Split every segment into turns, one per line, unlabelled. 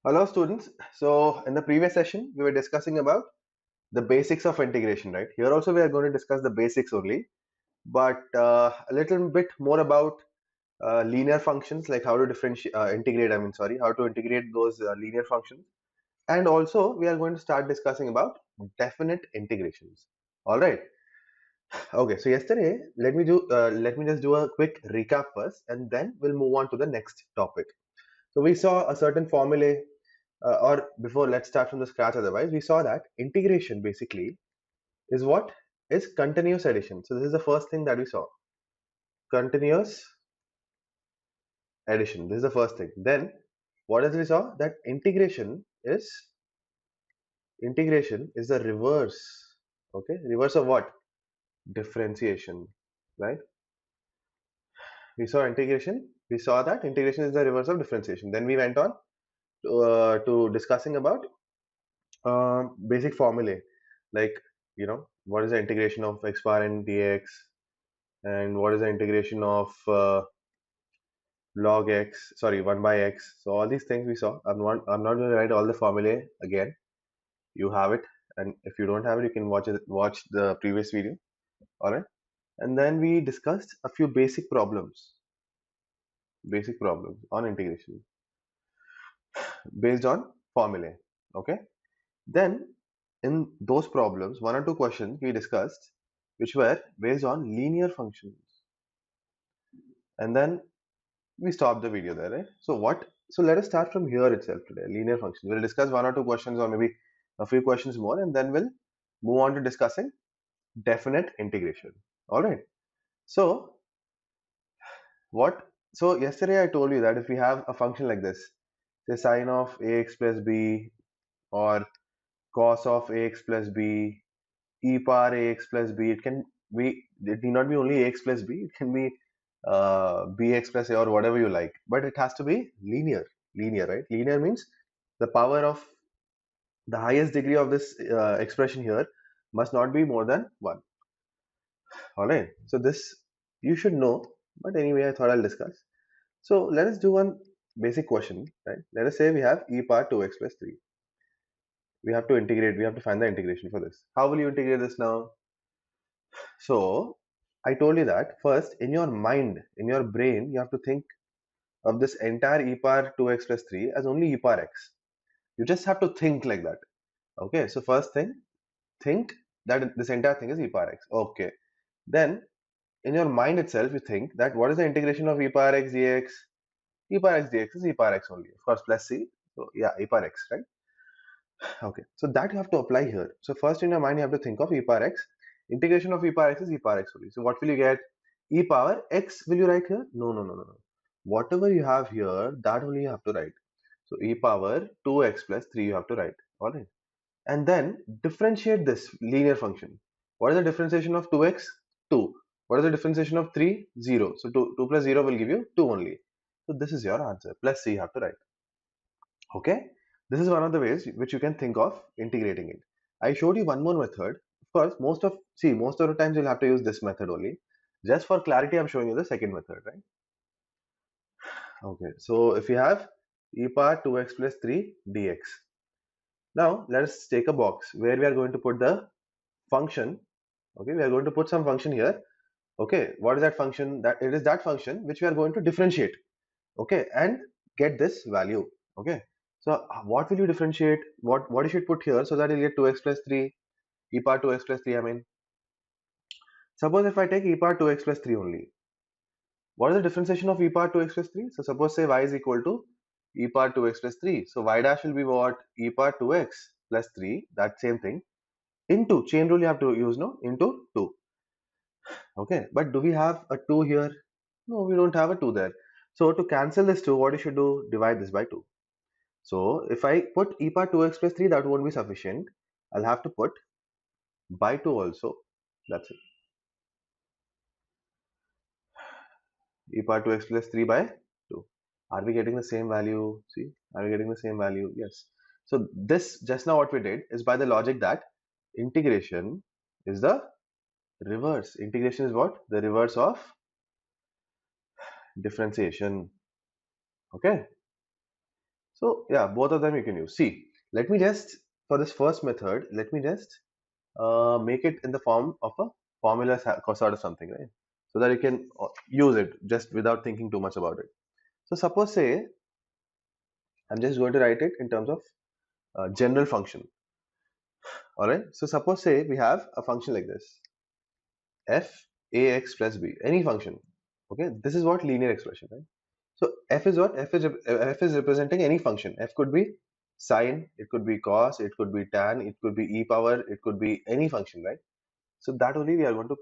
Hello students. So in the previous session, we were discussing about the basics of integration, right? Here also we are going to discuss the basics only, but a little bit more about linear functions, like how to integrate, how to integrate those linear functions. And also we are going to start discussing about definite integrations. All right. Okay. So yesterday, let me just do a quick recap first, and then we'll move on to the next topic. So we saw a certain formulae or before, let's start from the scratch. Otherwise, we saw that integration basically is what is continuous addition. So this is the first thing that we saw, continuous addition. This is the first thing. Then what else we saw? That integration is the reverse. Okay, reverse of what? Differentiation, right? We saw integration. We saw that integration is the reverse of differentiation. Then we went on to discussing about basic formulae, like what is the integration of x bar and dx, and what is the integration of log x, sorry, 1 by x. So all these things we saw. I'm not going to write all the formulae again. You have it, and if you don't have it, you can watch the previous video. All right. And then we discussed a few basic problems on integration based on formulae. Okay. Then in those problems, one or two questions we discussed which were based on linear functions, and then we stopped the video there, right? So let us start from here itself today. Linear functions. We'll discuss one or two questions, or maybe a few questions more, and then we'll move on to discussing definite integration. All right. So what? So yesterday I told you that if we have a function like this, say sine of ax plus b, or cos of ax plus b, e power ax plus b, it need not be only ax plus b. It can be bx plus a, or whatever you like, but it has to be linear, right? Linear means the power of the highest degree of this expression here must not be more than 1. All right, so this you should know, but anyway I thought I'll discuss. So let us do one basic question, right? Let us say we have e power 2x plus 3. We have to integrate, we have to find the integration for this. How will you integrate this now? So I told you that first, in your mind, in your brain, you have to think of this entire e power 2x plus 3 as only e power x. You just have to think like that. Okay, so first thing, think that this entire thing is e power x. Okay, then in your mind itself, you think that what is the integration of e power x dx? E power x dx is e power x only, of course, plus c. So yeah, e power x, right? Okay, so that you have to apply here. So first in your mind, you have to think of e power x. Integration of e power x is e power x only. So what will you get? E power x will you write here? No, no, no, no, no. Whatever you have here, that only you have to write. So e power 2x plus 3 you have to write. Alright. And then differentiate this linear function. What is the differentiation of 2x? 2. What is the differentiation of 3? 0. So 2 plus 0 will give you 2 only. So this is your answer. Plus c you have to write. Okay. This is one of the ways which you can think of integrating it. I showed you one more method. Of course, most of the times you'll have to use this method only. Just for clarity, I'm showing you the second method, right? Okay, so if you have e power 2x plus 3 dx. Now let us take a box where we are going to put the function. Okay, we are going to put some function here. Okay, what is that function? That it is that function which we are going to differentiate. Okay, and get this value. Okay, so what will you differentiate? What you should put here so that you get 2x plus 3, e power 2x plus 3. I mean, suppose if I take e power 2x plus 3 only, what is the differentiation of e power 2x plus 3? So suppose say y is equal to e power 2x plus 3. So y dash will be what? E power 2x plus 3, that same thing, into chain rule you have to use, no? Into 2. Okay, but do we have a 2 here? No, we don't have a 2 there. So to cancel this 2, what you should do? Divide this by 2. So if I put e power 2x plus 3, that won't be sufficient. I'll have to put by 2 also. That's it. E power 2x plus 3 by 2. Are we getting the same value? See, are we getting the same value? Yes. So this, just now what we did is by the logic that integration is the reverse. Integration is what? The reverse of differentiation. Okay. So yeah, both of them you can use. See, let me just, for this first method, let me just make it in the form of a formula sort of something, right? So that you can use it just without thinking too much about it. So suppose say I'm just going to write it in terms of general function. All right. So suppose say we have a function like this, f ax plus b, any function. Okay. This is what linear expression, right? So f is what? F is representing any function. F could be sine, it could be cos, it could be tan, it could be e power, it could be any function, right? So that only we are going to,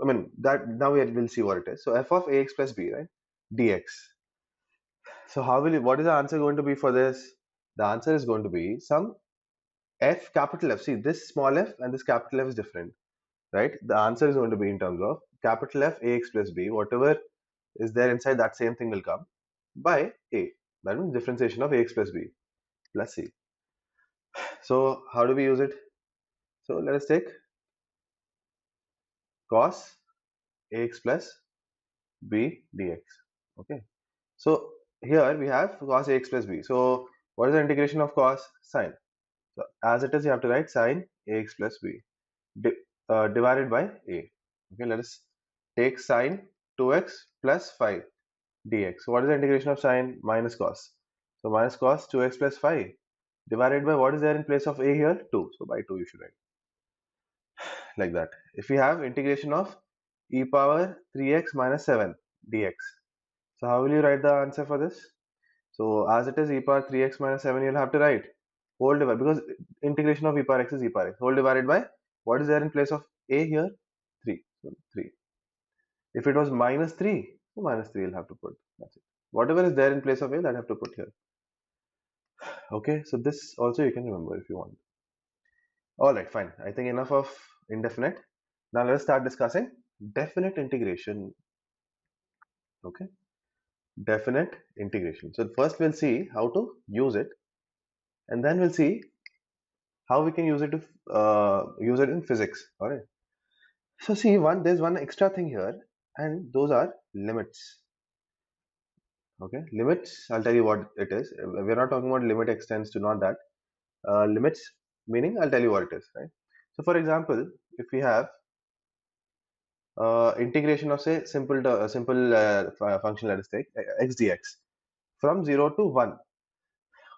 I mean, that now we'll see what it is. So f of ax plus b, right? Dx. So how will you, what is the answer going to be for this? The answer is going to be some f, capital F. See, this small f and this capital F is different, right? The answer is going to be in terms of capital F ax plus b, whatever is there inside, that same thing will come by a. That means differentiation of ax plus b plus c. So how do we use it? So let us take cos ax plus b dx. Okay. So here we have cos ax plus b. So what is the integration of cos? Sine. So as it is, you have to write sine ax plus b divided by a. Okay, let us take sine 2x plus 5 dx. So what is the integration of sine? Minus cos. So minus cos 2x plus 5 divided by what is there in place of a here? 2. So by 2 you should write like that. If we have integration of e power 3x minus 7 dx. So how will you write the answer for this? So as it is e power 3x minus 7, you'll have to write whole divided, because integration of e power x is e power x, whole divided by what is there in place of a here? 3. So 3. If it was minus 3, so minus 3 you'll have to put. That's it. Whatever is there in place of a, that I have to put here. Okay, so this also you can remember if you want. Alright, fine. I think enough of indefinite. Now let's start discussing definite integration. Okay, definite integration. So first we'll see how to use it, and then we'll see how we can use it to use it in physics. All right. So see, there's one extra thing here, and those are limits. Okay, limits. I'll tell you what it is. We're not talking about limit extends to, not that. Limits meaning I'll tell you what it is, right? So for example, if we have integration of say simple function, let us take x dx from 0 to 1.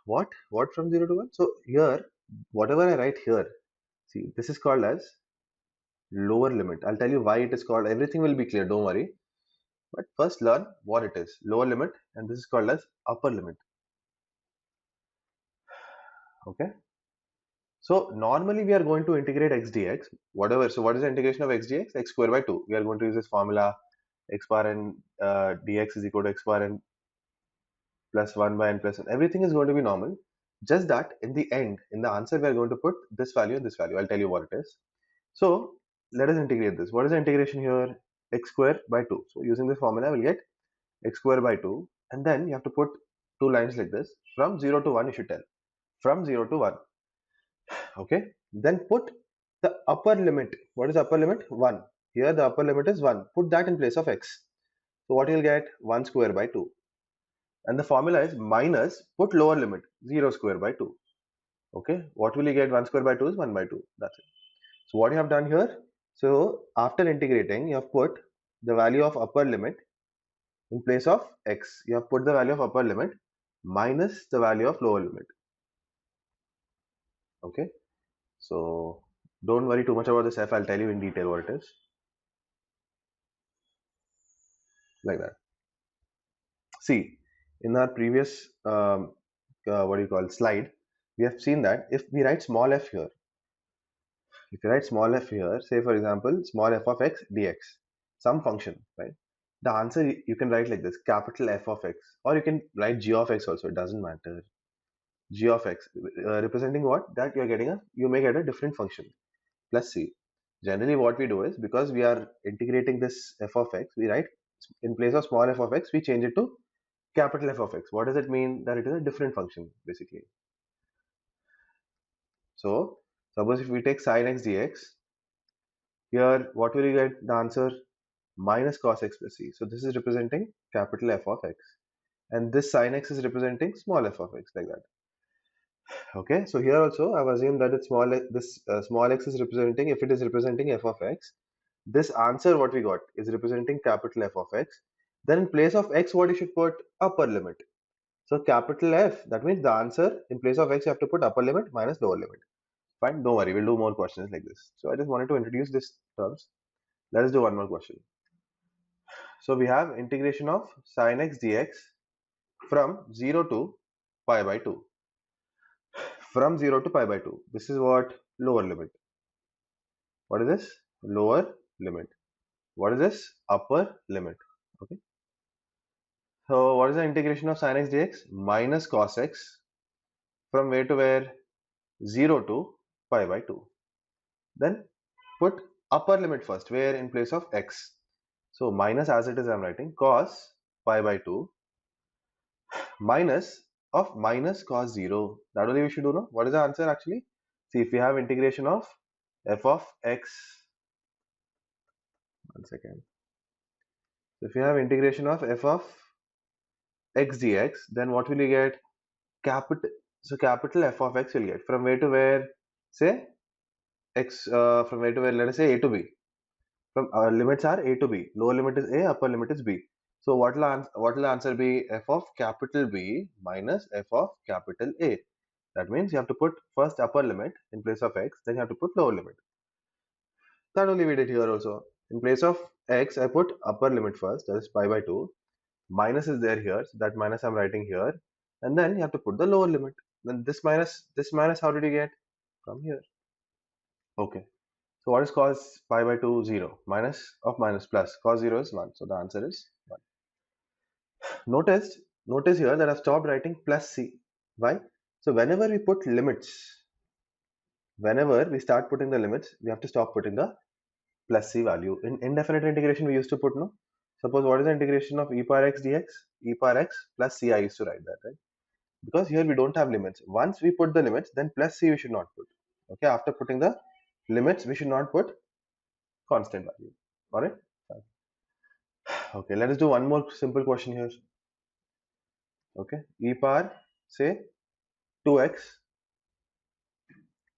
What from 0 to 1? So here, whatever I write here, see, this is called as lower limit. I'll tell you why it is called. Everything will be clear, don't worry. But first learn what it is. Lower limit, and this is called as upper limit. Okay. So normally we are going to integrate x dx, whatever. So what is the integration of x dx? X square by 2. We are going to use this formula, x bar n dx is equal to x bar n plus 1 by n plus 1. Everything is going to be normal. Just that in the end, in the answer, we are going to put this value and this value. I'll tell you what it is. So let us integrate this. What is the integration here? X square by 2. So using this formula, we'll get x square by 2. And then you have to put two lines like this. From 0 to 1, you should tell. From 0 to 1. Okay. Then put the upper limit. What is the upper limit? 1. Here the upper limit is 1. Put that in place of x. So what you'll get? 1 square by 2. And the formula is minus, put lower limit, 0 square by 2. Okay. What will you get? 1 square by 2 is 1 by 2. That's it. So what you have done here? So after integrating, you have put the value of upper limit in place of x. You have put the value of upper limit minus the value of lower limit. Okay. So don't worry too much about this f. I'll tell you in detail what it is. Like that. See, in our previous slide, we have seen that if we write small f here, if you write small f here, say for example, small f of x dx, some function, right? The answer you can write like this, capital F of x, or you can write g of x also, it doesn't matter. G of x, representing what? That you may get a different function, plus c. Generally what we do is, because we are integrating this f of x, we write in place of small f of x, we change it to capital F of x. What does it mean? That it is a different function, basically. So suppose if we take sin x dx, here what will you get? The answer minus cos x plus c. So this is representing capital F of x. and this sin x is representing small f of x, like that. Okay, so here also I've assumed that it's small x is representing, if it is representing f of x, this answer what we got is representing capital F of x. Then in place of x, what you should put? Upper limit. So capital F, that means the answer in place of x you have to put upper limit minus lower limit. Fine, don't worry, we'll do more questions like this. So I just wanted to introduce these terms. Let us do one more question. So we have integration of sin x dx from 0 to pi by 2. From 0 to pi by 2. This is what? Lower limit. What is this? Lower limit. What is this? Upper limit. Okay. So what is the integration of sin x dx? Minus cos x from where to where? 0 to pi by 2. Then put upper limit first, where in place of x. So minus, as it is I am writing, cos pi by 2 minus of minus cos 0. That only we should do, no? What is the answer actually? See, if we have integration of f of x, one second. If you have integration of f of x dx, then what will you get? Capital F of x will get from where to where? Say x, from where to where? Let us say a to b. From limits are a to b. Lower limit is a, upper limit is b. So what will the answer be? F of capital B minus f of capital A. That means you have to put first upper limit in place of x, then you have to put lower limit. That only we did here also. In place of x, I put upper limit first, that is pi by 2. Minus is there here, so that minus I'm writing here, and then you have to put the lower limit. Then this minus, how did you get? From here. Okay. So what is cos pi by 2? 0. Minus of minus plus. Cos 0 is 1. So the answer is 1. Notice here that I've stopped writing plus c. Why? So whenever we put limits, whenever we start putting the limits, we have to stop putting the plus c value. In indefinite integration, we used to put, no? Suppose what is the integration of e power x dx? E power x plus c, I used to write that, right? Because here we don't have limits. Once we put the limits, then plus c we should not put. Okay, after putting the limits, we should not put constant value. Alright? Okay, let us do one more simple question here. Okay, e power, say 2x.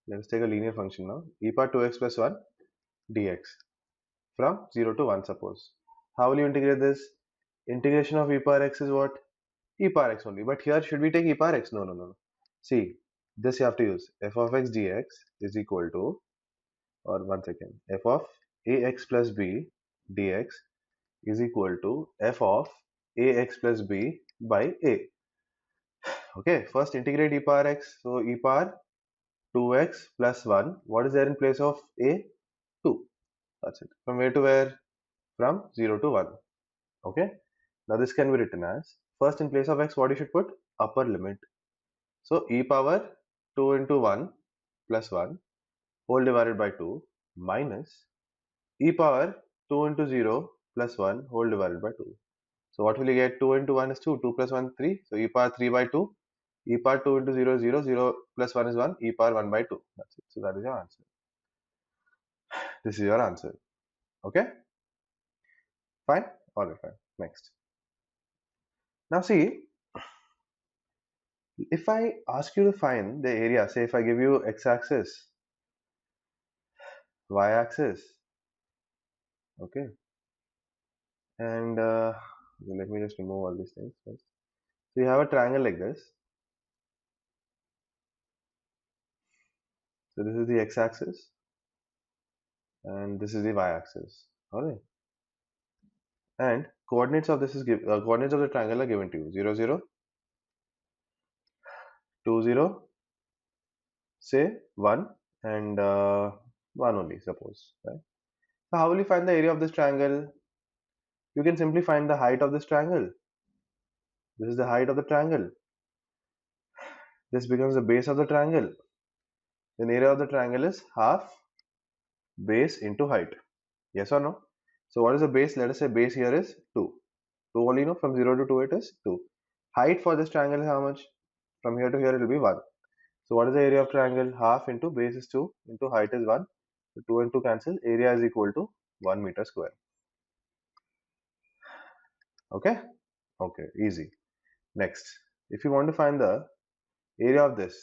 Let us take a linear function now. E power 2x plus 1 dx from 0 to 1, suppose. How will you integrate this? Integration of e power x is what? E power x only. But here, should we take e power x? No. See, this you have to use. F of x dx is equal to, or one second, f of ax plus b dx is equal to f of ax plus b by a. Okay, first integrate e power x. So e power 2x plus 1. What is there in place of a? 2. That's it. From where to where? From 0 to 1. Okay. Now this can be written as, first in place of x, what you should put? Upper limit. So e power 2 into 1 plus 1 whole divided by 2 minus e power 2 into 0 plus 1 whole divided by 2. So what will you get? 2 into 1 is 2, 2 plus 1 3. So e power 3 by 2. E power 2 into 0 is 0, 0 plus 1 is 1, e power 1 by 2. That's it. So that is your answer. This is your answer. Okay? Fine? Alright, fine. Next. Now see, if I ask you to find the area, say if I give you x-axis, y-axis, okay, and let me just remove all these things first. So you have a triangle like this. So this is the x-axis and this is the y-axis. Alright. And coordinates of this is coordinates of the triangle are given to you. 0, 0, 2, 0, say 1, and 1 only, suppose. Right? So how will you find the area of this triangle? You can simply find the height of this triangle. This is the height of the triangle. This becomes the base of the triangle. Then area of the triangle is half base into height. Yes or no? So what is the base? Let us say base here is 2. 2 only, no? From 0 to 2 it is 2. Height for this triangle is how much? From here to here it will be 1. So what is the area of triangle? Half into base is 2 into height is 1. So 2 and 2 cancel. Area is equal to 1 meter square. Okay? Okay, easy. Next, if you want to find the area of this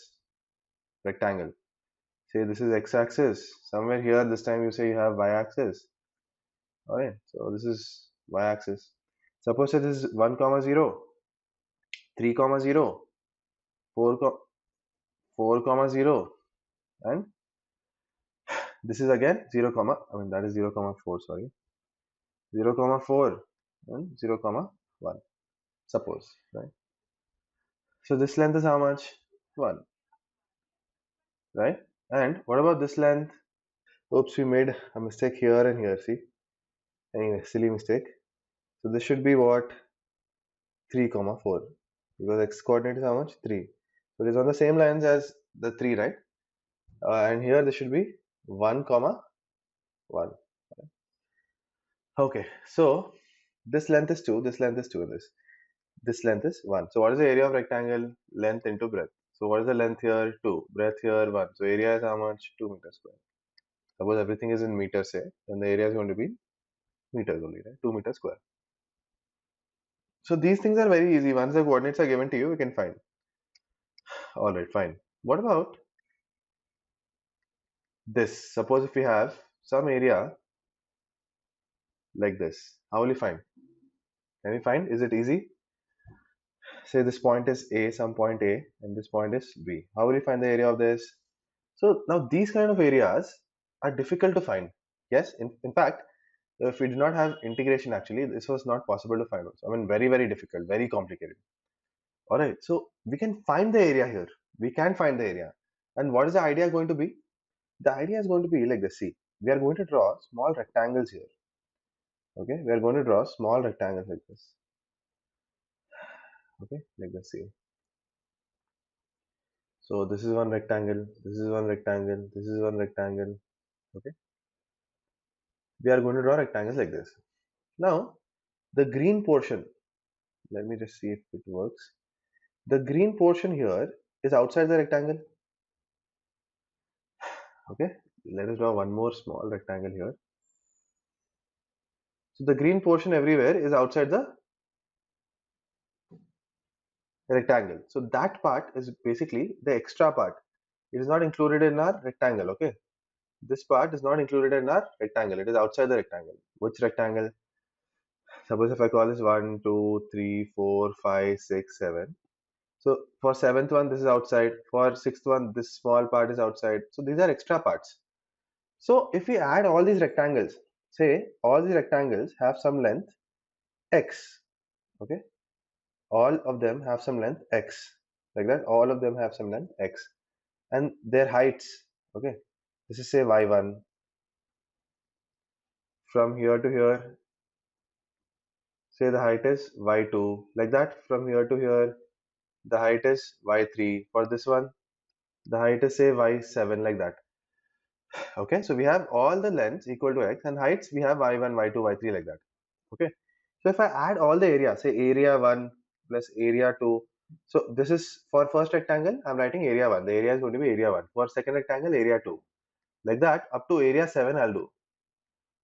rectangle, say this is x-axis. Somewhere here, this time you say you have y-axis. Alright, so this is y-axis. Suppose it is 1 comma 0, 3 comma 0, 4, 4 comma 0, and this is again 0 comma, that is 0 comma 4, sorry, 0 comma 4 and 0 comma 1, suppose, right? So this length is how much? 1, right? And what about this length? Oops, we made a mistake here and here, see? Anyway, silly mistake. So this should be what? 3 comma 4, because x coordinate is how much? 3. So it is on the same lines as the 3, right? And here this should be 1 comma 1. Okay, so this length is 2, this length is 2 in this length is 1. So what is the area of rectangle? Length into breadth. So what is the length here? 2. Breadth here 1. So area is how much? 2 meters square. Suppose everything is in meters, say, then the area is going to be meters only, right? 2 meters square. So these things are very easy. Once the coordinates are given to you, you can find. Alright, fine. What about this? Suppose if we have some area like this, how will you find? Can you find? Is it easy? Say this point is A, some point A, and this point is B. How will you find the area of this? So now these kind of areas are difficult to find. Yes, in fact, if we did not have integration, actually, this was not possible to find also. Very, very difficult, very complicated. Alright, so we can find the area here. We can find the area. And what is the idea going to be? The idea is going to be like this. See, we are going to draw small rectangles here. Okay, we are going to draw small rectangles like this. Okay, like this. See. So this is one rectangle, this is one rectangle, this is one rectangle. Okay, we are going to draw rectangles like this. Now, the green portion, let me just see if it works. The green portion here is outside the rectangle. Okay, let us draw one more small rectangle here. So the green portion everywhere is outside the rectangle. So that part is basically the extra part. It is not included in our rectangle. Okay, this part is not included in our rectangle. It is outside the rectangle. Which rectangle? Suppose if I call this 1, 2, 3, 4, 5, 6, 7. So for seventh one, this is outside. For sixth one, this small part is outside. So these are extra parts. So if we add all these rectangles, say all these rectangles have some length x. Okay, all of them have some length x, like that. All of them have some length x, and their heights. Okay, this is say y1 from here to here. Say the height is y2, like that. From here to here, the height is y3. For this one, the height is say y7, like that. Okay, so we have all the lengths equal to x, and heights we have y1, y2, y3, like that. Okay, so if I add all the area, say area 1 plus area 2, so this is for first rectangle, I'm writing area 1. The area is going to be area 1. For second rectangle, area 2. Like that, up to area 7 I'll do.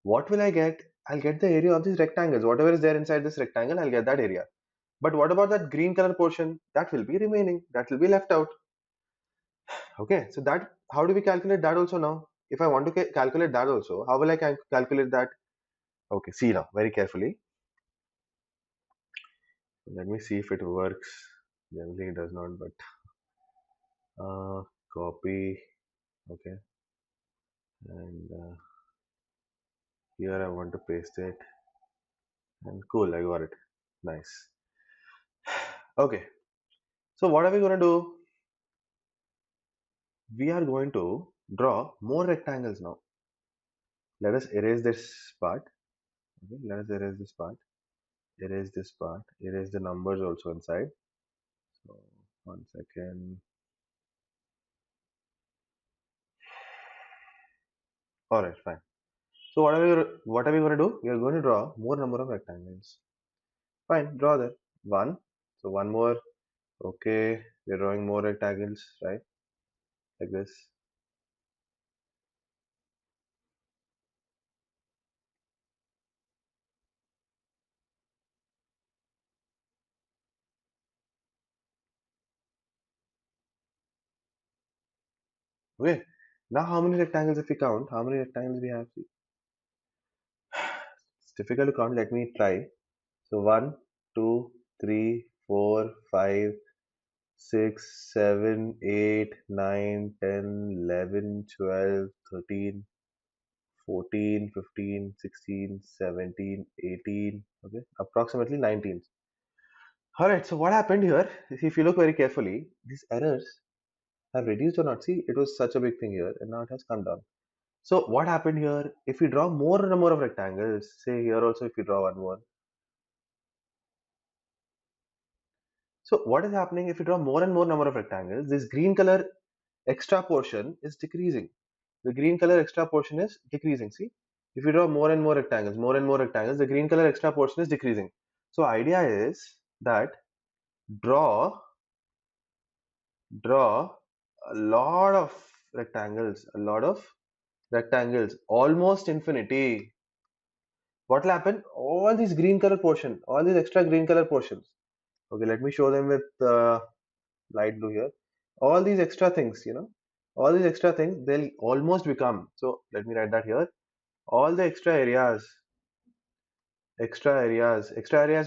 What will I get? I'll get the area of these rectangles. Whatever is there inside this rectangle, I'll get that area. But what about that green color portion? That will be remaining. That will be left out. Okay, so that, how do we calculate that also now? If I want to calculate that also, how will I calculate that? Okay, see now very carefully. Let me see if it works. Generally it does not, but copy. Okay, and here I want to paste it, and cool, I got it. Nice. Okay, so what are we going to do? We are going to draw more rectangles now. Let us erase this part. Okay, let us erase this part. Erase this part. Erase the numbers also inside. So 1 second. All right, fine. So what are we going to do? We are going to draw more number of rectangles. Fine, draw that one. So one more. Okay, we are drawing more rectangles, right? Like this. Okay. Now how many rectangles if we count? How many rectangles we have? It's difficult to count. Let me try. So 1, 2, 3, 4, 5, 6, 7, 8, 9, 10, 11, 12, 13, 14, 15, 16, 17, 18. Okay, approximately 19. Alright, so what happened here? If you look very carefully, these errors have reduced or not. See, it was such a big thing here and now it has come down. So what happened here? If we draw more and more of rectangles, say here also if you draw one more. So what is happening if you draw more and more number of rectangles? This green color extra portion is decreasing. The green color extra portion is decreasing. See, if you draw more and more rectangles, the green color extra portion is decreasing. So idea is that draw draw a lot of rectangles, almost infinity. What will happen? All these green color portion, all these extra green color portions. Okay, let me show them with light blue here. All these extra things, all these extra things, they'll almost become. So let me write that here. All the extra areas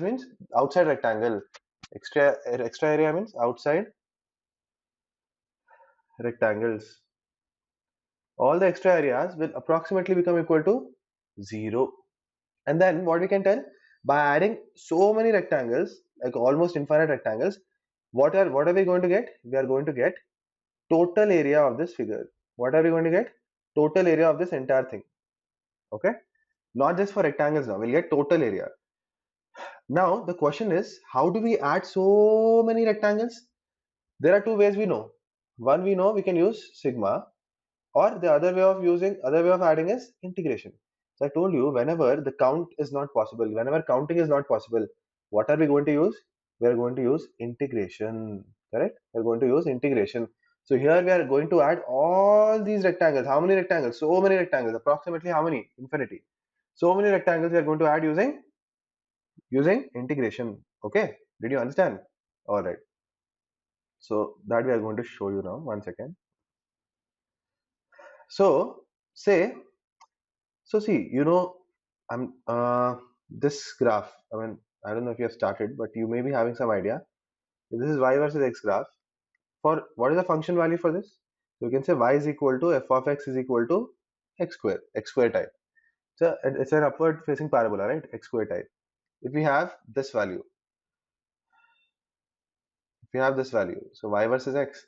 means outside rectangle. Extra area means outside rectangles. All the extra areas will approximately become equal to 0. And then what we can tell, by adding so many rectangles, like almost infinite rectangles, what are we going to get? We are going to get total area of this figure. What are we going to get? Total area of this entire thing. Okay, not just for rectangles. Now we'll get total area. Now the question is, how do we add so many rectangles? There are two ways we know. One, we know we can use sigma, or the other way of adding is integration. So I told you, whenever the count is not possible, whenever counting is not possible, what are we going to use? We are going to use integration. Correct? We are going to use integration. So here we are going to add all these rectangles. How many rectangles? So many rectangles. Approximately how many? Infinity. So many rectangles we are going to add using integration. Okay? Did you understand? All right. So that we are going to show you now. One second. So say, see, I'm this graph. I mean, I don't know if you have started, but you may be having some idea. This is y versus x graph. For what is the function value for this? So you can say y is equal to f of x is equal to x square type. So it's an upward facing parabola, right? X square type. If we have this value, so y versus x.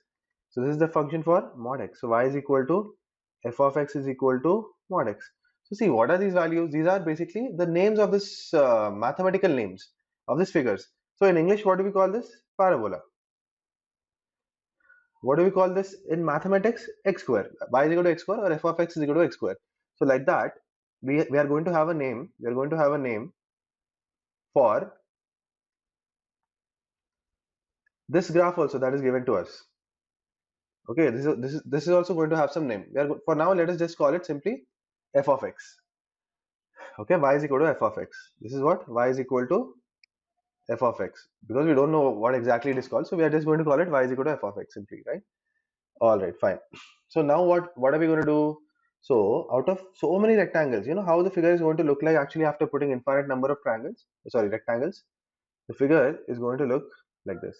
So this is the function for mod x. So y is equal to f of x is equal to mod x. So see, what are these values? These are basically the names of this mathematical names of these figures. So in English, what do we call this? Parabola. What do we call this in mathematics? X square. Y is equal to x square, or f of x is equal to x square. So like that, we are going to have a name. We are going to have a name for this graph also that is given to us. Okay, this is also going to have some name. For now, let us just call it simply f of x. Okay, y is equal to f of x. This is what y is equal to f of x, because we don't know what exactly it is called, so we are just going to call it y is equal to f of x simply, right? All right, fine. So now what are we going to do? So out of so many rectangles, you know how the figure is going to look like actually after putting infinite number of rectangles. The figure is going to look like this.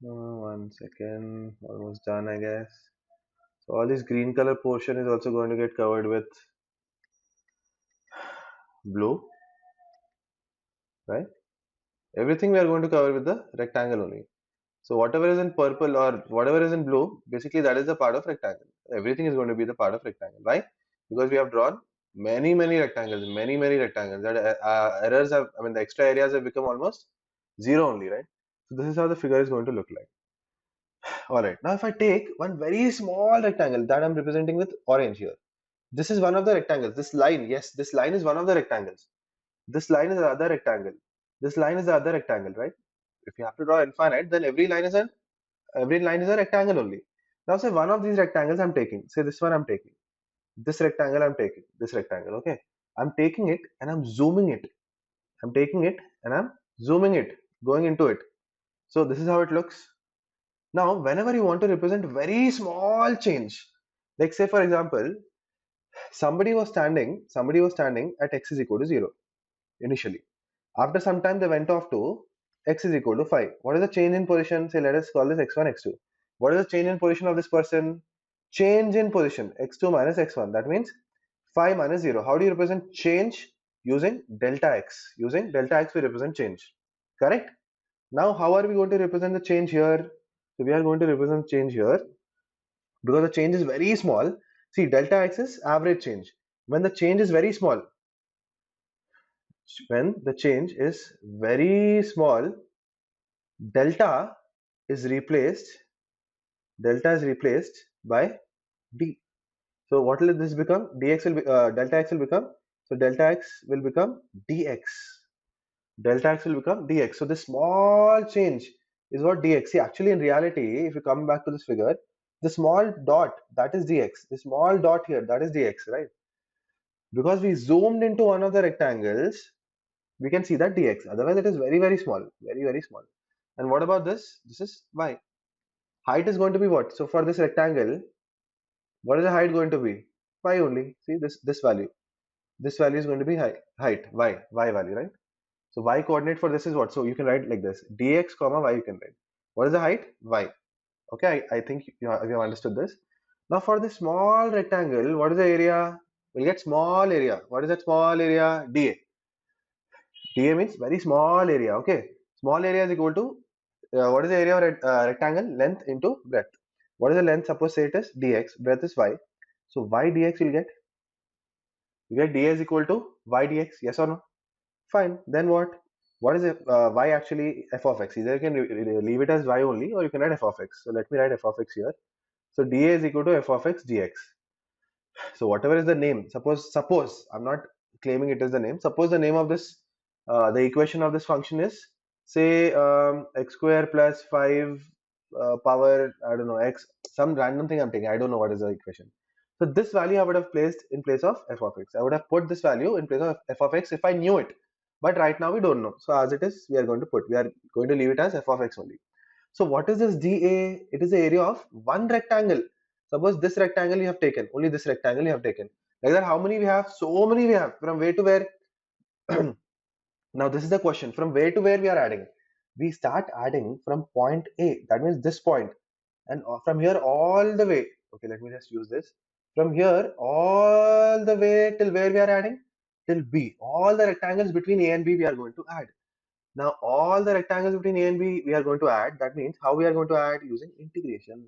One second, almost done, I guess. So all this green color portion is also going to get covered with blue, right? Everything we are going to cover with the rectangle only. So whatever is in purple or whatever is in blue, basically that is the part of rectangle. Everything is going to be the part of rectangle. Why? Because we have drawn many rectangles, many rectangles. That errors have, I mean, the extra areas have become almost zero only, right? So this is how the figure is going to look like. All right. Now, if I take one very small rectangle that I'm representing with orange here, this is one of the rectangles. This line, yes, this line is one of the rectangles. This line is the other rectangle. This line is the other rectangle, right? If you have to draw infinite, then every line is a rectangle only. Now say one of these rectangles I'm taking, say this one I'm taking, this rectangle I'm taking, this rectangle, okay? I'm taking it and I'm zooming it. I'm taking it and I'm zooming it, going into it. So this is how it looks. Now, whenever you want to represent very small change, like say for example, somebody was standing at x is equal to 0 initially. After some time, they went off to x is equal to 5. What is the change in position? Say, let us call this x1, x2. What is the change in position of this person? Change in position, x2 minus x1. That means 5 minus 0. How do you represent change? Using delta x. Using delta x, we represent change. Correct? Now, how are we going to represent the change here? So, we are going to represent change here because the change is very small. See, delta x is average change. When the change is very small, delta is replaced by d. So what will this become? Dx will be delta x will become, so delta x will become dx. Delta x will become dx. So this small change is what dx. See, actually in reality, if you come back to this figure, the small dot, that is dx. The small dot here, that is dx, right? Because we zoomed into one of the rectangles, we can see that dx. Otherwise it is very, very small, very, very small. And what about this? This is y. Height is going to be what? So for this rectangle, what is the height going to be? Y only. See this value. This value is going to be height, y value, right? So y coordinate for this is what? So you can write like this, dx comma y you can write. What is the height? Y. Okay, I think you have understood this. Now for this small rectangle, what is the area? We'll get small area. What is that small area? dA. dA means very small area. Okay, small area is equal to what is the area of rectangle? Length into breadth. What is the length? Suppose say it is dx, breadth is y. So y dx will get, you get dA is equal to y dx, yes or no? Fine. Then what? What is y actually? F of x. Either you can leave it as y only, or you can write f of x. So let me write f of x here. So dA is equal to f of x dx. So whatever is the name, suppose I'm not claiming it is the name. Suppose the name of this, the equation of this function is say x square plus 5 power, I don't know, x, some random thing I'm taking. I don't know what is the equation. So this value I would have placed in place of f of x. I would have put this value in place of f of x if I knew it. But right now we don't know. So as it is, we are going to leave it as f of x only. So what is this dA? It is the area of one rectangle. Suppose this rectangle you have taken, only this rectangle you have taken. Like that, how many we have? So many we have. From where to where? Now this is the question. From where to where we are adding? We start adding from point A. That means this point. And from here all the way. Okay, let me just use this. From here all the way till where we are adding? Till B. All the rectangles between A and B we are going to add. Now all the rectangles between A and B we are going to add. That means how we are going to add? Using integration.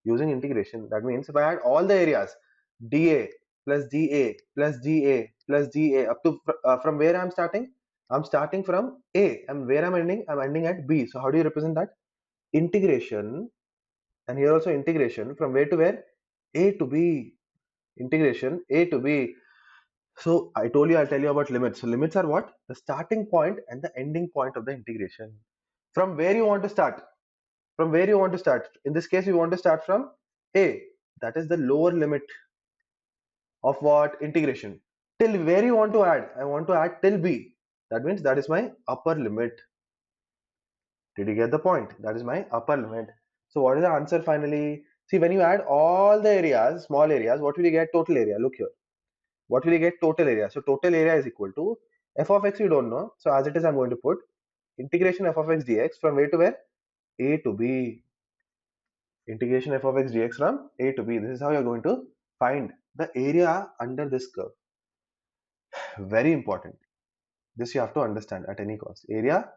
Using integration. That means if I add all the areas, dA plus dA plus dA plus dA up to from where I'm starting? I'm starting from A, and where I'm ending? I'm ending at B. So how do you represent that? Integration, and here also integration from where to where? A to B. Integration A to B. So I told you I'll tell you about limits. So limits are what? The starting point and the ending point of the integration. From where you want to start? From where you want to start? In this case, we want to start from A. That is the lower limit of what? Integration. Till where you want to add? I want to add till B. That means that is my upper limit. Did you get the point? That is my upper limit. So what is the answer finally? See, when you add all the areas, small areas, what will you get? Total area. Look here. What will you get? Total area. So total area is equal to f of x, you don't know. So as it is, I'm going to put integration f of x dx from where to where? A to B. Integration f of x dx from A to B. This is how you're going to find the area under this curve. Very important. This you have to understand at any cost. Area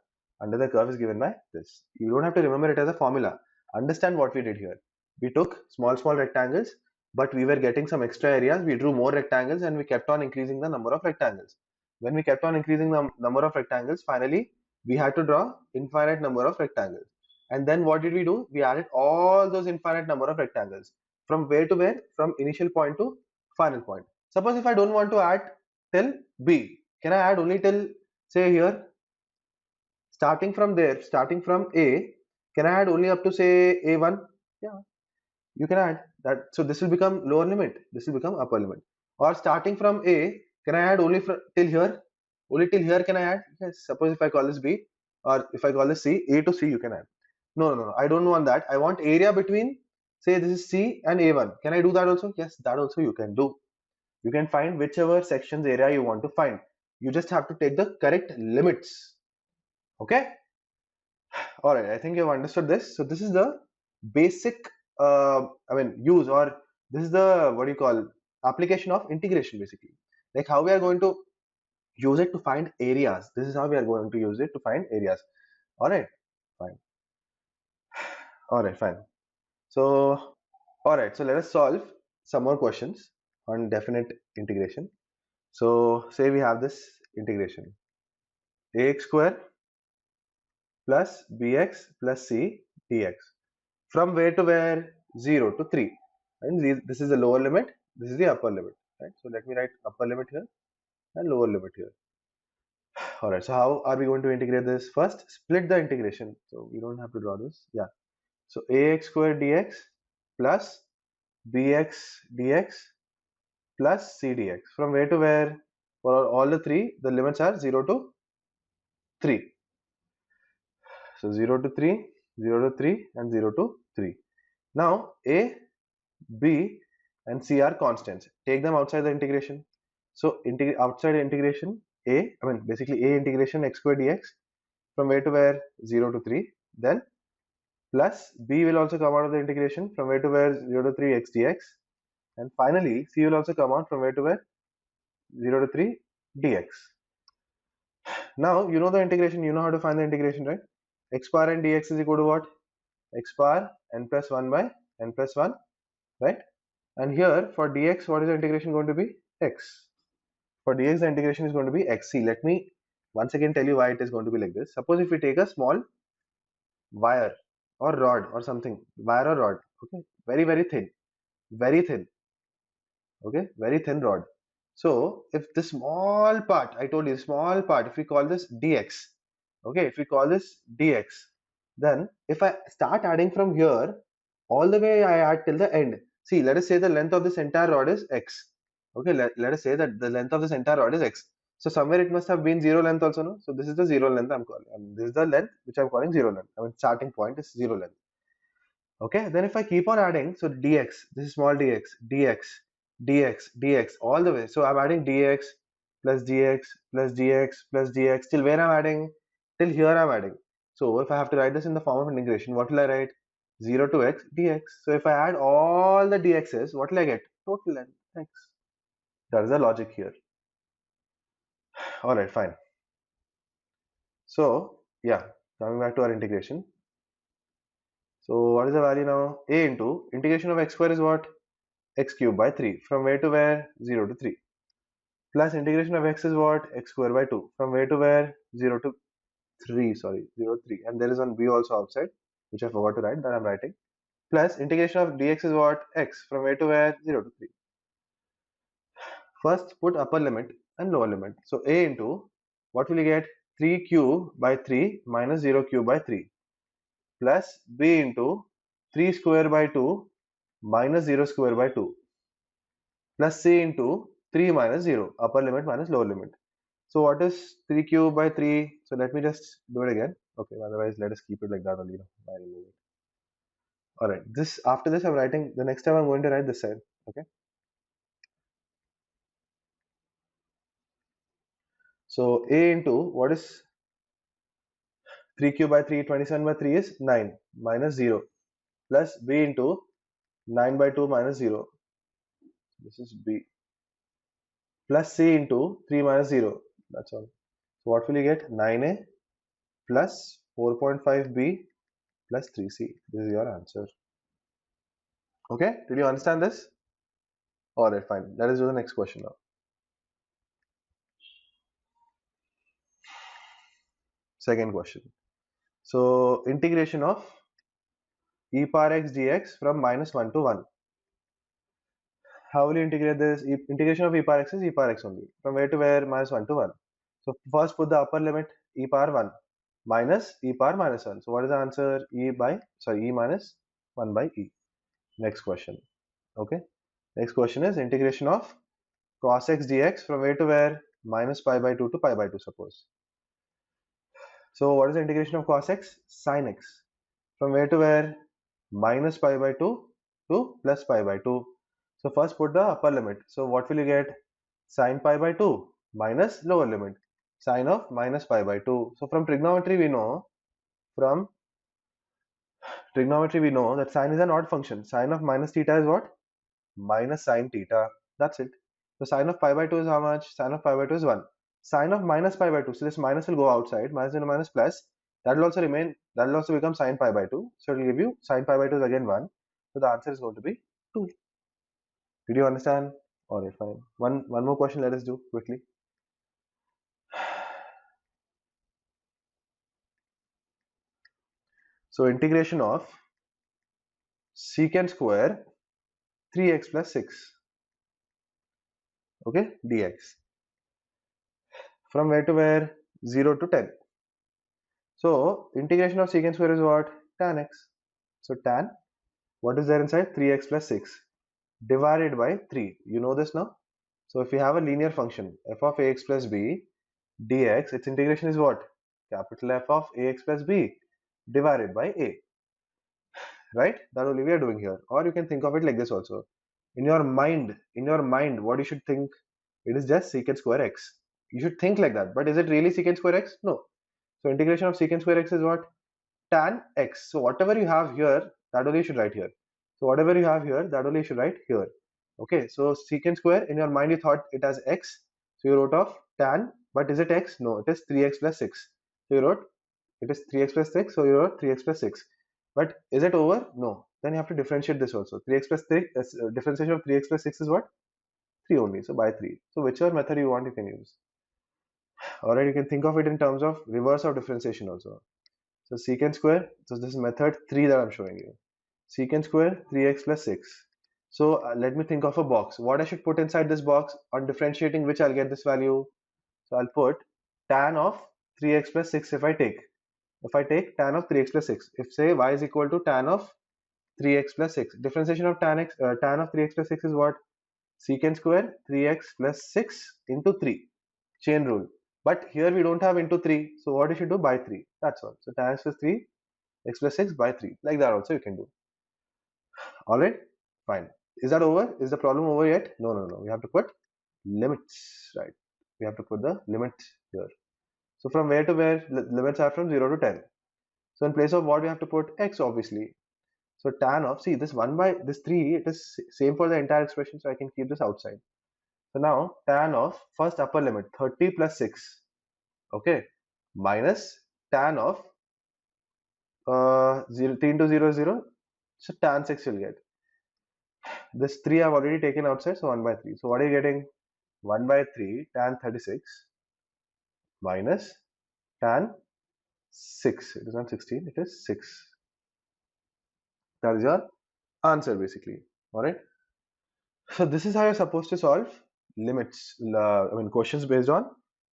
under the curve is given by this. You don't have to remember it as a formula. Understand what we did here. We took small rectangles, but we were getting some extra areas. We drew more rectangles and we kept on increasing the number of rectangles. When we kept on increasing the number of rectangles, finally we had to draw infinite number of rectangles. And then what did we do? We added all those infinite number of rectangles. From where to where? From initial point to final point. Suppose if I don't want to add till B, can I add only till, say here, starting from there, starting from A, can I add only up to say A1? Yeah, you can add that. So this will become lower limit. This will become upper limit. Or starting from A, can I add only till here? Only till here can I add? Yes. Suppose if I call this B, or if I call this C, A to C you can add. No, no, no, I don't want that. I want area between, say this is C and A1. Can I do that also? Yes, that also you can do. You can find whichever section's area you want to find. You just have to take the correct limits. Okay? Alright, I think you've understood this. So this is the basic, use, or this is the, what do you call, application of integration basically. Like how we are going to use it to find areas. This is how we are going to use it to find areas. Alright, fine. Alright, fine. So, alright, so let us solve some more questions on definite integration. So, say we have this integration ax square plus bx plus c dx from where to where? 0 to 3. And this is the lower limit, this is the upper limit. Right? So, let me write upper limit here and lower limit here. Alright, so how are we going to integrate this? First, split the integration. So, we don't have to draw this. Yeah. So, ax square dx plus bx dx plus c dx. From where to where? For all the three, the limits are 0 to 3. So 0 to 3, 0 to 3 and 0 to 3. Now a, b and c are constants. Take them outside the integration. So outside the integration basically a integration x square dx from where to where? 0 to 3. Then plus b will also come out of the integration from where to where? 0 to 3 x dx. And finally c will also come out from where to where? 0 to 3 dx. Now you know the integration, you know how to find the integration, right? X bar and dx is equal to what? X bar n plus 1 by n plus 1, right? And here for dx, what is the integration going to be? X. For dx, the integration is going to be x. See, let me once again tell you why it is going to be like this. Suppose if we take a small wire or rod or something, wire or rod, okay, very, very thin, okay, very thin rod. So if the small part, I told you, small part, if we call this dx, okay, if we call this dx, then if I start adding from here, all the way I add till the end. See, let us say the length of this entire rod is x. Okay, let us say that the length of this entire rod is x. So somewhere it must have been 0 length also, no? So this is the 0 length I'm calling. This is the length which I'm calling 0 length. Starting point is 0 length. Okay, then if I keep on adding, so dx, this is small dx, dx, all the way. So I'm adding dx plus dx plus dx plus dx till where I'm adding? Till here I'm adding. So if I have to write this in the form of integration, what will I write? 0 to x dx. So if I add all the dx's, what will I get? Total length x. That is the logic here. Alright, fine. So yeah, coming back to our integration. So what is the value now? A into integration of x square is what? X cube by 3. From where to where? 0 to 3. Plus integration of x is what? X square by 2. From where to where? 0 to 3. Sorry, 0 to 3. And there is one b also outside, which I forgot to write, that I'm writing. Plus integration of dx is what? X. From where to where? 0 to 3. First put upper limit and lower limit. So a into, what will you get? 3 cube by 3 minus 0 cube by 3. Plus b into 3 square by 2 minus 0 square by 2. Plus c into 3 minus 0, upper limit minus lower limit. So what is 3 cube by 3? So let me just do it again. Okay, otherwise let us keep it like that only. Why remove it? Alright, after this I'm writing, the next time I'm going to write this side. Okay. So a into, what is 3 cube by 3? 27 by 3 is 9 minus 0. Plus b into 9 by 2 minus 0. This is b. Plus c into 3 minus 0. That's all. So what will you get? 9a plus 4.5b plus 3c. This is your answer. Okay, did you understand this? Alright, fine. Let us do the next question now. Second question. So integration of e power x dx from minus 1 to 1. How will you integrate this? Integration of e power x is e power x only. From where to where? Minus 1 to 1. So first put the upper limit, e power 1 minus e power minus 1. So what is the answer? E minus 1 by e. Next question. Okay. Next question is integration of cos x dx from where to where? minus pi by 2 to pi by 2, suppose. So what is the integration of cos x? Sin x. From where to where? Minus pi by 2 to plus pi by 2. So first put the upper limit. So what will you get? Sin pi by 2 minus lower limit. Sine of minus pi by 2. So from trigonometry we know that sine is an odd function. Sine of minus theta is what? Minus sine theta. That's it. So sine of pi by 2 is how much? Sine of pi by 2 is 1. Sine of minus pi by 2. So this minus will go outside. Minus into minus plus. That will also remain. That will also become sine pi by 2. So it will give you sine pi by 2 is again 1. So the answer is going to be 2. Did you understand? Alright, fine. One more question let us do quickly. So integration of secant square 3x plus 6. Okay, dx. From where to where? 0 to 10. So integration of secant square is what? Tan x. So tan, what is there inside? 3x plus 6 divided by 3. You know this now? So if you have a linear function f of ax plus b dx, its integration is what? Capital F of ax plus b divided by a. Right? That only we are doing here. Or you can think of it like this also. In your mind, what you should think, it is just secant square x. You should think like that. But is it really secant square x? No. So integration of secant square x is what? Tan x. So whatever you have here, that only you should write here. So whatever you have here, that only you should write here. Okay, so secant square, in your mind you thought it as x. So you wrote off tan, but is it x? No, it is 3x plus 6. So you wrote it is 3x plus 6, so you wrote 3x plus 6. But is it over? No. Then you have to differentiate this also. 3x plus 3, differentiation of 3x plus 6 is what? 3 only, so by 3. So whichever method you want, you can use. Alright, you can think of it in terms of reverse of differentiation also. So secant square, so this is method 3 that I'm showing you. Secant square 3x plus 6. So let me think of a box. What I should put inside this box on differentiating which I'll get this value. So I'll put tan of 3x plus 6 if I take tan of 3x plus 6. If say y is equal to tan of 3x plus 6. Differentiation of tan of 3x plus 6 is what? Secant square 3x plus 6 into 3. Chain rule. But here we don't have into 3. So what you should do? By 3. That's all. So tan x plus 3, x plus 6 by 3. Like that also you can do. Alright? Fine. Is that over? Is the problem over yet? No. We have to put limits. Right. We have to put the limit here. So from where to where? Limits are from 0 to 10. So in place of what we have to put? X obviously. So tan of, see this 1 by this 3, it is same for the entire expression, so I can keep this outside. So now tan of first upper limit 30 plus 6, okay, minus tan of 3 into 0 0, so tan 6 you'll get. This 3 I've already taken outside, so 1 by 3. So what are you getting? 1 by 3 tan 36 minus tan 6. It is not 16, it is 6. That is your answer basically. Alright. So this is how you're supposed to solve limits. Questions based on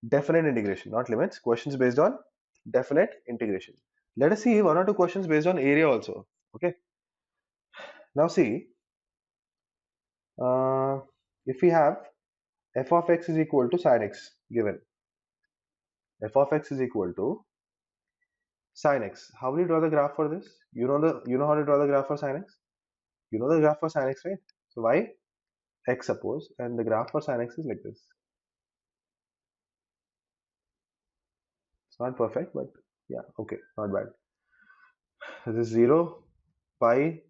definite integration, not limits. Questions based on definite integration. Let us see 1 or 2 questions based on area also. Okay. Now see, if we have f of x is equal to sin x given, f of x is equal to sin x. How will you draw the graph for this? You know how to draw the graph for sin x? You know the graph for sin x, right? So y x suppose, and the graph for sin x is like this. It's not perfect, but yeah, okay, not bad. This is 0, pi,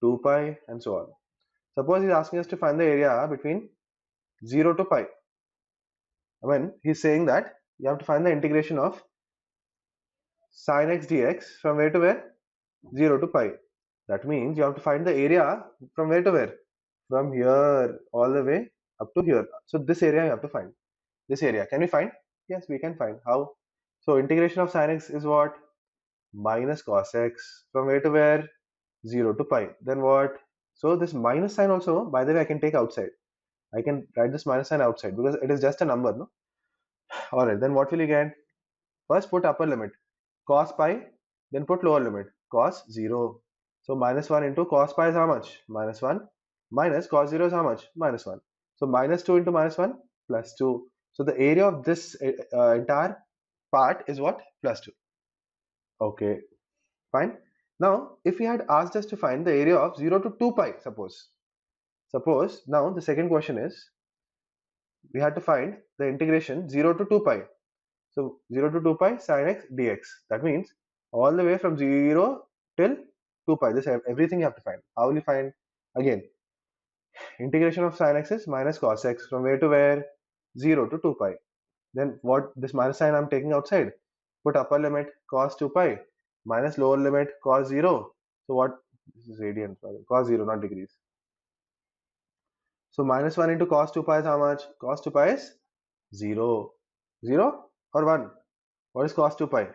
2 pi, and so on. Suppose he's asking us to find the area between 0 to pi. I mean, he's saying that you have to find the integration of sin x dx from where to where? 0 to pi. That means you have to find the area from where to where? From here all the way up to here. So this area you have to find. This area. Can we find? Yes, we can find. How? So integration of sin x is what? Minus cos x from where to where? 0 to pi. Then what? So this minus sign also, by the way, I can take outside. I can write this minus sign outside because it is just a number, no? Alright, then what will you get? First put upper limit, cos pi, then put lower limit, cos 0. So minus 1 into cos pi is how much? Minus 1. Minus cos 0 is how much? Minus 1. So minus 2 into minus 1, plus 2. So the area of this entire part is what? Plus 2. Okay, fine. Now, if he had asked us to find the area of 0 to 2 pi, suppose now the second question is, we had to find the integration 0 to 2 pi. So 0 to 2 pi sin x dx. That means all the way from 0 till 2 pi. This everything you have to find. How will you find? Again, integration of sin x is minus cos x from where to where? 0 to 2 pi. Then what, this minus sign I'm taking outside? Put upper limit cos 2 pi minus lower limit cos 0. So what? This is radians, cos 0, not degrees. So minus 1 into cos 2 pi is how much? Cos 2 pi is 0. 0 or 1? What is cos 2 pi?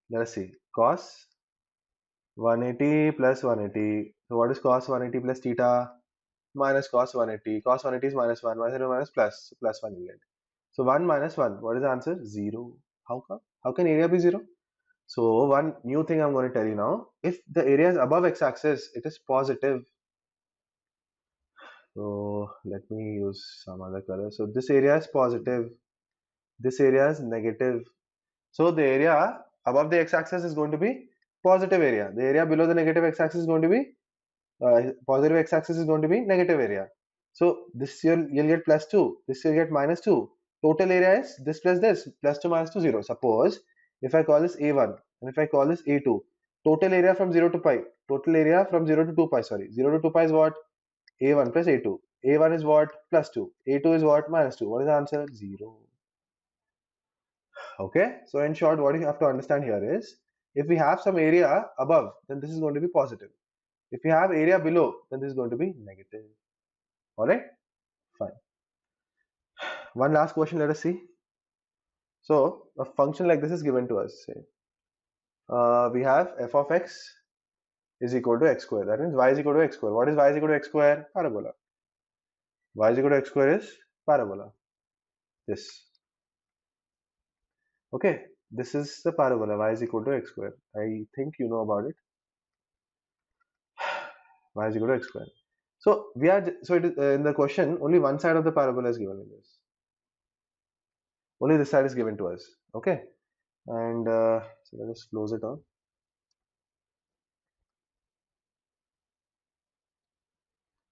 Let us see. Cos 180 plus 180. So what is cos 180 plus theta? Minus cos 180. Cos 180 is minus 1. Minus 1 minus plus. So plus 1 you get. So 1 minus 1. What is the answer? 0. How come? How can area be 0? So one new thing I'm going to tell you now. If the area is above x-axis, it is positive. So let me use some other color. So this area is positive. This area is negative. So the area above the x-axis is going to be positive area. The area below the negative x-axis is going to be positive x-axis is going to be negative area. So this you'll get plus 2. This you'll get minus 2. Total area is this plus this. Plus 2 minus 2 0. Suppose if I call this A1 and if I call this A2, total area from 0 to pi. Total area from 0 to 2 pi. Sorry, 0 to 2 pi is what? A1 plus A2. A1 is what? Plus 2. A2 is what? Minus 2. What is the answer? 0. Okay, so in short, what you have to understand here is, if we have some area above, then this is going to be positive. If you have area below, then this is going to be negative. Alright, fine. One last question, let us see. So a function like this is given to us. Say we have f of x is equal to x square. That means y is equal to x square. What is y is equal to x square? Parabola. Y is equal to x square is parabola. This. Okay, this is the parabola. Y is equal to x square. I think you know about it. Y is equal to x square. So we are it is, in the question only one side of the parabola is given in this. Only this side is given to us. Okay, and so let us close it on.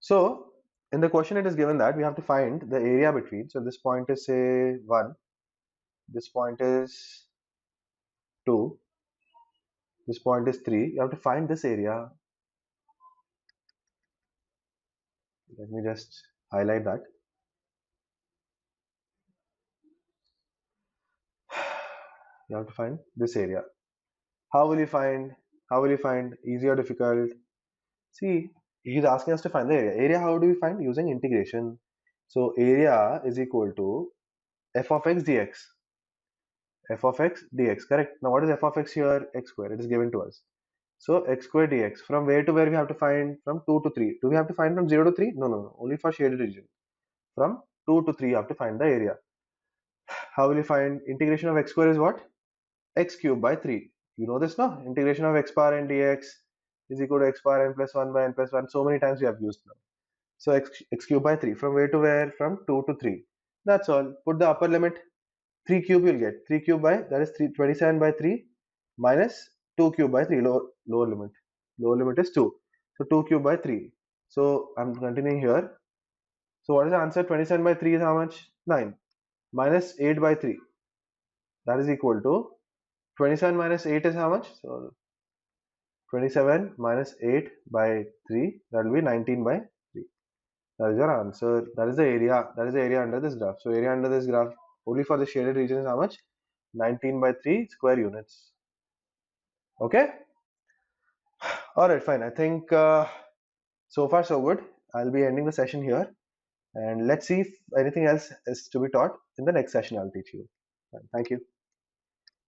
So in the question it is given that we have to find the area between. So this point is say 1. This point is 2. This point is 3. You have to find this area. Let me just highlight that. You have to find this area. How will you find? How will you find? Easy or difficult? See, he's asking us to find the area. Area, how do we find? Using integration. So area is equal to f of x dx. F of x dx, correct? Now what is f of x here? X square. It is given to us. So x square dx. From where to where we have to find? From 2 to 3. Do we have to find from 0 to 3? No, no, no. Only for shaded region. From 2 to 3 you have to find the area. How will you find? Integration of x square is what? X cube by 3. You know this, no? Integration of x power n dx is equal to x power n plus 1 by n plus 1. So many times we have used now. So x cube by 3. From where to where? From 2 to 3. That's all. Put the upper limit. 3 cube you'll get. 3 cube by, that is 27 by 3 minus 2 cube by 3. Lower limit. Lower limit is 2. So 2 cube by 3. So I'm continuing here. So what is the answer? 27 by 3 is how much? 9. Minus 8 by 3. That is equal to 27 minus 8 is how much? So 27 minus 8 by 3, that will be 19 by 3. That is your answer. That is the area. That is the area under this graph. So area under this graph only for the shaded region is how much? 19 by 3 square units. Okay. Alright, fine. I think so far so good. I'll be ending the session here. And let's see if anything else is to be taught in the next session I'll teach you. Fine. Thank you.